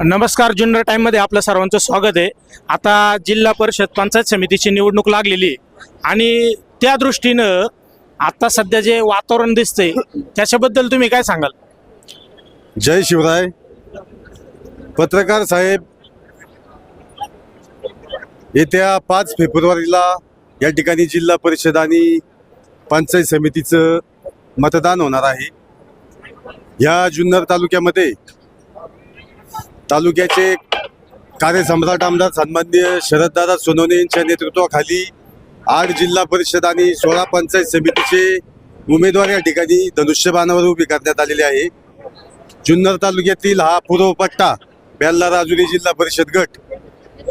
नमस्कार. जुन्नर टाइम मध्ये आपलं सर्वांचं स्वागत आहे. आता जिल्हा परिषद पंचायत समितीची निवडणूक लागलेली आहे आणि त्या दृष्टीनं आता सध्या जे वातावरण दिसतंय त्याच्याबद्दल तुम्ही काय सांगाल? जय शिवराय. पत्रकार साहेब, येत्या 5 फेब्रुवारीला या ठिकाणी जिल्हा परिषद आणि पंचायत समितीचं मतदान होणार आहे. या जुन्नर तालुक्यामध्ये तालुक्याचे कार्यसम्राट आमदार सन्माननीय शरददादा सोनवणे यांच्या नेतृत्वाखाली 8 जिल्हा परिषद आणि 16 पंचायत समितीचे उमेदवार या ठिकाणी धनुष्यबाणावर उभे करण्यात आलेले आहे. जुन्नर तालुक्यातील हा पूर्व पट्टा बेल्ला राजुरी जिल्हा परिषद गट.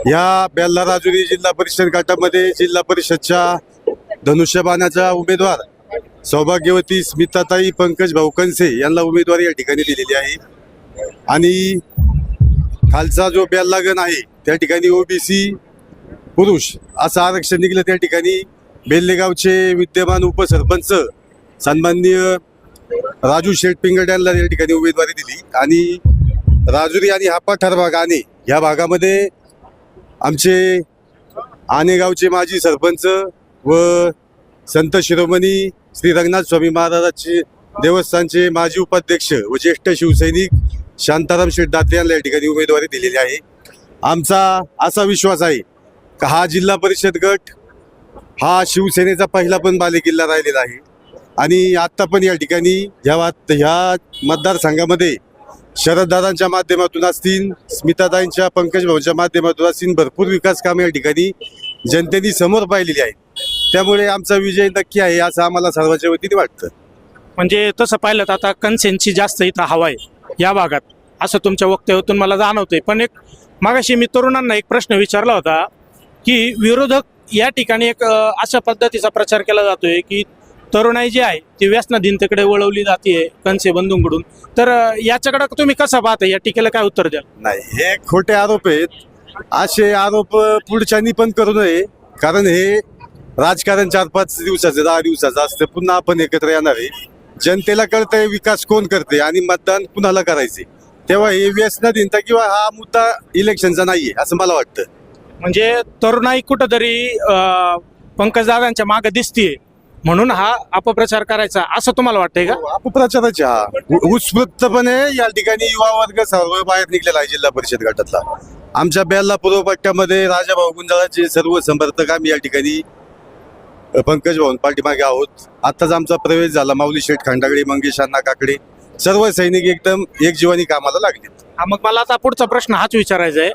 या बेल्ला राजुरी जिल्हा परिषद गटामध्ये जिल्हा परिषदच्या धनुष्यबाणाचा उमेदवार सौभाग्यवती स्मिताताई पंकज भाऊ कनसे यांना उमेदवारी या ठिकाणी दिलेली आहे. आणि खालचा जो बेल्लागण आहे त्या ठिकाणी ओबीसी पुरुष असं आरक्षण निघलं. त्या ठिकाणी बेल्लेगावचे विद्यमान उपसरपंच सन्माननीय राजू शेठ पिंगड यांना या ठिकाणी उमेदवारी दिली. आणि राजुरी आणि हा पठार भाग आणे या भागामध्ये आमचे आनेगावचे माजी सरपंच व संत शिरोमणी श्री रंगनाथ स्वामी महाराजांचे देवस्थानचे माजी उपाध्यक्ष व ज्येष्ठ शिवसैनिक शांताराम शेठ दाते यांना या ठिकाणी उमेदवारी दिलेली आहे. आमचा असा विश्वास आहे का हा जिल्हा परिषद गट हा शिवसेनेचा पहिला पण बालेकिल्ला राहिलेला आहे. आणि आत्ता पण या ठिकाणी ह्या मतदारसंघामध्ये शरददादांच्या माध्यमातून असतील, स्मिताताईंच्या पंकज भाऊंच्या माध्यमातून असतील, भरपूर विकास कामे या ठिकाणी जनतेने समोर पाहिलेली आहेत. त्यामुळे आमचा विजय नक्की आहे असं आम्हाला सर्वांच्या वतीने वाटतं. म्हणजे तसं पाहिलं तर आता कन्सेंटची जास्त इथं हवा आहे या भागात, असं तुमच्या वक्तव्यातून मला जाणवतंय. पण एक मागाशी मी तरुणांना एक प्रश्न विचारला होता की विरोधक या ठिकाणी एक अशा पद्धतीचा प्रचार केला जातोय की तरुणाई जी आहे ती व्यसनाधीनतेकडे वळवली जाते कनसे बंधूंकडून. तर याच्याकडे तुम्ही कसं पाहता? या टीकेला काय उत्तर द्याल? नाही, हे खोटे आरोप आहेत. असे आरोप पुढच्यांनी पण करू नये, कारण हे राजकारण 4-5 दिवसाचं 10 दिवसाचं असतं. पुन्हा आपण एकत्र येणार आहे. जनतेला कळतंय विकास कोण करते आणि मतदान कुणाला करायचे. तेव्हा हे व्यसनाधीनता किंवा हा मुद्दा इलेक्शनचा नाहीये असं मला वाटतं. म्हणजे तरुणाई कुठंतरी पंकजदादांच्या मागे दिसतीये म्हणून हा अपप्रचार करायचा असं तुम्हाला वाटतंय का? अपप्रचाराचे हा उत्स्फूर्तपणे या ठिकाणी युवा वर्ग सर्व बाहेर निघलेला आहे जिल्हा परिषद गटातला. आमच्या बेल्ला पूर्व पट्ट्यामध्ये राजाभाऊ गुंजाळाचे सर्व समर्थक आम्ही या ठिकाणी पंकज भाऊ पाठीमागे आहोत. आत्ताच आमचा प्रवेश झाला. माऊली शेठ खंडागळे, मंगेश अण्णा काकडे सर्व सैनिक एकदम एकजीवानी कामाला लागले. मग मला आता पुढचा प्रश्न हाच विचारायचा आहे.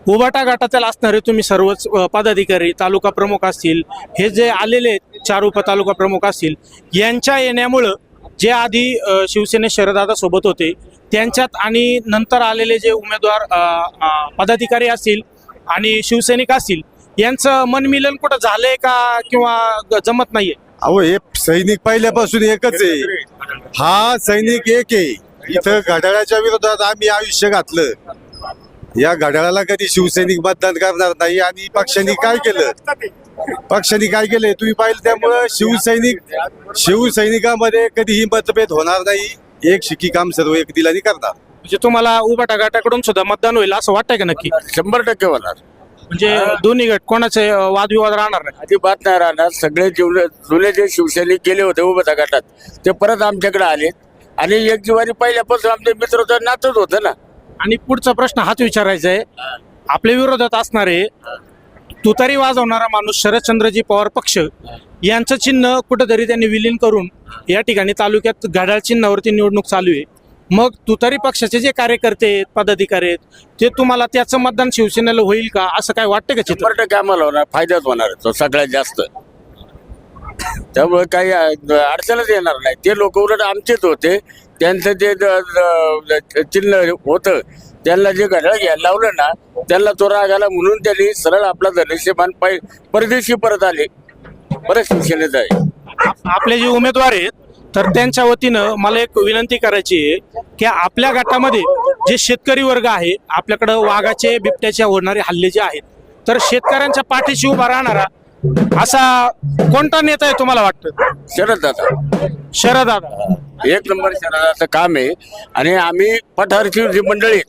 उभाटा गटातील असणारे तुम्ही सर्वच पदाधिकारी, तालुका प्रमुख असतील, हे जे आलेले 4 उपतालुका प्रमुख असतील, यांच्या येण्यामुळं जे आधी शिवसेने शरददादा सोबत होते त्यांच्यात आणि नंतर आलेले जे उमेदवार पदाधिकारी असतील आणि शिवसैनिक असतील यांचं मनमिलन कुठं झालंय का किंवा जमत नाहीये? अहो, हे सैनिक पहिल्यापासून एकच आहे. हा सैनिक एक आहे. इथं घड्याळाच्या विरोधात आम्ही आयुष्य घातलं. या घड्याळाला कधी शिवसैनिक मतदान करणार नाही. आणि पक्षांनी काय केलं तुम्ही पाहिलं. त्यामुळं शिवसैनिकामध्ये कधीही मतभेद होणार नाही. एक शिकी काम सर्व एक दिलानी करणार. म्हणजे तुम्हाला उभाटा गटाकडून सुद्धा मतदान होईल असं वाटतंय का? नक्की 100% होणार. म्हणजे दोन्ही गट कोणाचे वादविवाद राहणार नाही? अजिबात नाही राहणार. सगळे जुने जे शिवसैनिक गेले होते उभा गटात ते परत आमच्याकडे आले. आणि एक जीवारी पहिल्यापासून आमच्या मित्राचं नातच होतं ना. आणि पुढचा प्रश्न हाच विचारायचा आहे. आपल्या विरोधात असणारे तुतारी वाजवणारा माणूस शरदचंद्रजी पवार पक्ष यांचं चिन्ह कुठंतरी त्यांनी विलीन करून या ठिकाणी तालुक्यात घड्याळ चिन्हावरती निवडणूक चालू आहे. मग तुतारी पक्षाचे जे कार्यकर्ते आहेत, पदाधिकारी आहेत, ते तुम्हाला त्याचं मतदान शिवसेनेला होईल का असं काय वाटतं का? 100% आम्हाला होणार, फायदाच होणार तो सगळ्यात जास्त. त्यामुळे काही अडचणच येणार नाही. ते लोक उलट आमचेच होते. त्यांचं जे चिन्ह होतं त्यांना जे घड्याळ घ्यायला लावलं ना त्यांना तो राग आला म्हणून त्यांनी सरळ आपला धनुष्यबाण परदेशी परत आले. बरं शिवसेनेचं आहे. आपले जे उमेदवार आहेत तर त्यांच्या वतीनं मला एक विनंती करायची आहे की आपल्या गटामध्ये जे शेतकरी वर्ग आहे, आपल्याकडं वाघाचे बिबट्याचे होणारे हल्ले जे आहेत, तर शेतकऱ्यांच्या पाठीशी उभा राहणारा असा कोणता नेता आहे तुम्हाला वाटतं? शरददादा एक नंबर शरददादाचं काम आहे. आणि आम्ही पठारची जी मंडळी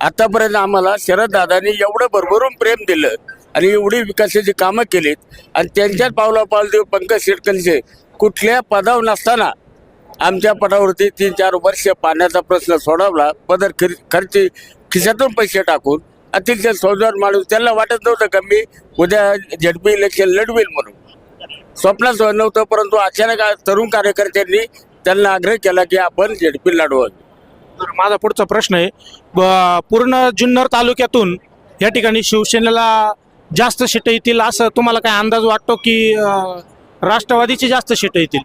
आतापर्यंत आम्हाला शरददादांनी एवढं भरभरून प्रेम दिलं आणि एवढी विकासाची कामं केलीत आणि त्यांच्याच पावला पावलं पंकज शेटकनचे कुठल्या पदावर नसताना आमच्या पदावरती 3-4 वर्ष पाण्याचा प्रश्न सोडवला. पदर खर्च खिशातून पैसे टाकून अतिशय सौजन्य माणूस. त्यांना वाटत नव्हतं का मी उद्या झेडपी इलेक्शन लढवेल म्हणून, स्वप्नात नव्हतं. परंतु अचानक तरुण कार्यकर्त्यांनी त्यांना आग्रह केला की आपण झेडपी लढवू. तर माझा पुढचा प्रश्न आहे, पूर्ण जुन्नर तालुक्यातून या ठिकाणी शिवसेनेला जास्त सीटं येतील असं तुम्हाला काय अंदाज वाटतो की राष्ट्रवादीची जास्त सीटं येतील?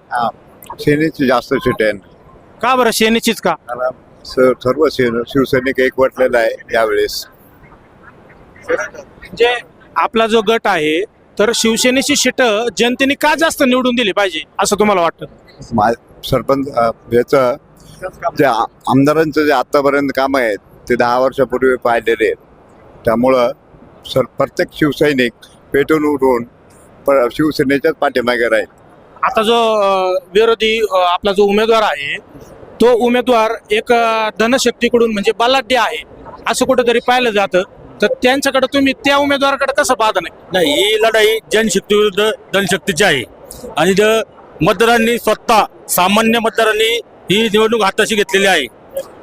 सेनेची जास्त सीट आहे. का बरं सेनेचीच का? सर्व शिवसैनिक एकवटलेला आहे यावेळेस. म्हणजे आपला जो गट आहे तर शिवसेनेची सीटं जनतेने का जास्त निवडून दिली पाहिजे असं तुम्हाला वाटतं? सरपंच याचं जे आमदारांचं जे आतापर्यंत काम आहेत ते 10 वर्षापूर्वी पाहिलेले आहेत. त्यामुळं प्रत्येक शिवसैनिक पेटून उठून शिवसेनेच्याच पाठीमागे राहील. आता जो विरोधी आपला जो उमेदवार आहे तो उमेदवार एक धनशक्तीकडून म्हणजे बलाढ्य आहे असं कुठेतरी पाहिलं जातं. तर त्यांच्याकडे तुम्ही त्या उमेदवाराकडे कसं पाहता? नाही, ही लढाई जनशक्ती विरुद्ध धनशक्तीची आहे आणि मतदारांनी स्वतः सामान्य मतदारांनी ही निवडणूक हाताशी घेतलेली आहे.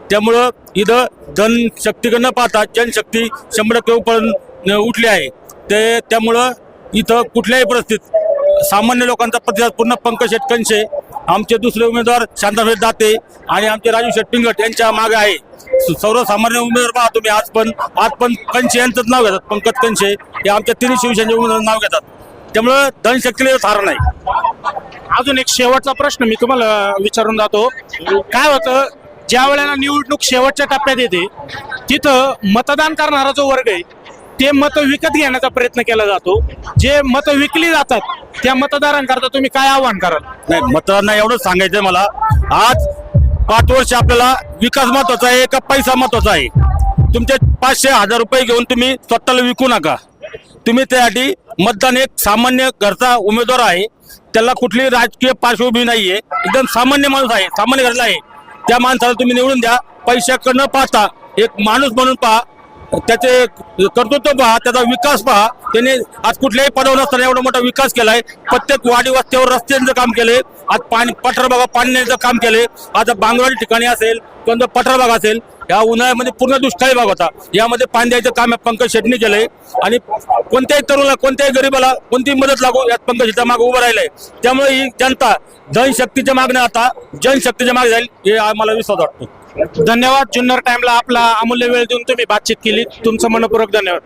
त्यामुळं इथं धनशक्तीकडे न पाहता जनशक्ती 100% उठली आहे. त्यामुळं इथं कुठल्याही परिस्थितीत सामान्य लोकांचा प्रतिसाद पूर्ण पंकज शेटकनशे, आमचे दुसरे उमेदवार शांताराम दाते आणि आमचे राजू शेट्टिंगट यांच्या मागे आहे. सर्वसामान्य उमेदवार पहा तुम्ही, आज पण कनशे यांचंच नाव घेतात. पंकज कनशे हे आमच्या 3 शिवसेनेचे उमेदवार नाव घेतात. त्यामुळं धनशक्तीला थार नाही. अजून एक शेवटचा प्रश्न मी तुम्हाला विचारून जातो. काय होतं, ज्या वेळेला निवडणूक शेवटच्या टप्प्यात येते तिथं मतदान करणारा जो वर्ग आहे ते मतं विकत घेण्याचा प्रयत्न केला जातो. जे मतं विकली जातात त्या मतदारांकरता तुम्ही काय आव्हान कराल? नाही, मतदारांना एवढंच सांगायचंय मला, आज 5 वर्ष आपल्याला विकास महत्वाचा आहे का पैसा महत्वाचा आहे? तुमचे 500-1000 रुपये घेऊन तुम्ही स्वतःला विकू नका. तुम्ही त्यासाठी मतदान, एक सामान्य घरचा उमेदवार आहे, त्याला कुठली राजकीय पार्श्वभूमी नाहीये, एकदम सामान्य माणूस आहे, सामान्य घरला आहे. त्या माणसाला तुम्ही निवडून द्या. पैशाकडे न पाहता एक माणूस म्हणून पहा, त्याचे कर्तृत्व पहा, त्याचा विकास पहा. त्याने आज कुठल्याही पदावर नसताना एवढा मोठा विकास केलाय. प्रत्येक वाडी वस्त्यावर रस्त्यांचं काम केलंय. आज पठार भागा पाण्याचं काम केलंय. आज बांगरवाडी ठिकाणी असेल किंवा पठार भाग असेल, या उन्हाळ्यामध्ये पूर्ण दुष्काळी भाग होता, यामध्ये पाणी द्यायचं काम पंकज शेट्टी केलंय. आणि कोणत्याही तरुणाला, कोणत्याही गरीबाला कोणतीही मदत लागू यात पंकज शेट्टी मागे उभं राहिलंय. त्यामुळे ही जनता धनशक्तीच्या मागण्या आता जनशक्तीच्या मागे जाईल हे आम्हाला विश्वास वाटतो. धन्यवाद. जुन्नर टाइमला आपला अमूल्य वेळ देऊन तुम्ही बातचीत केली. तुमचं मनपूर्वक धन्यवाद.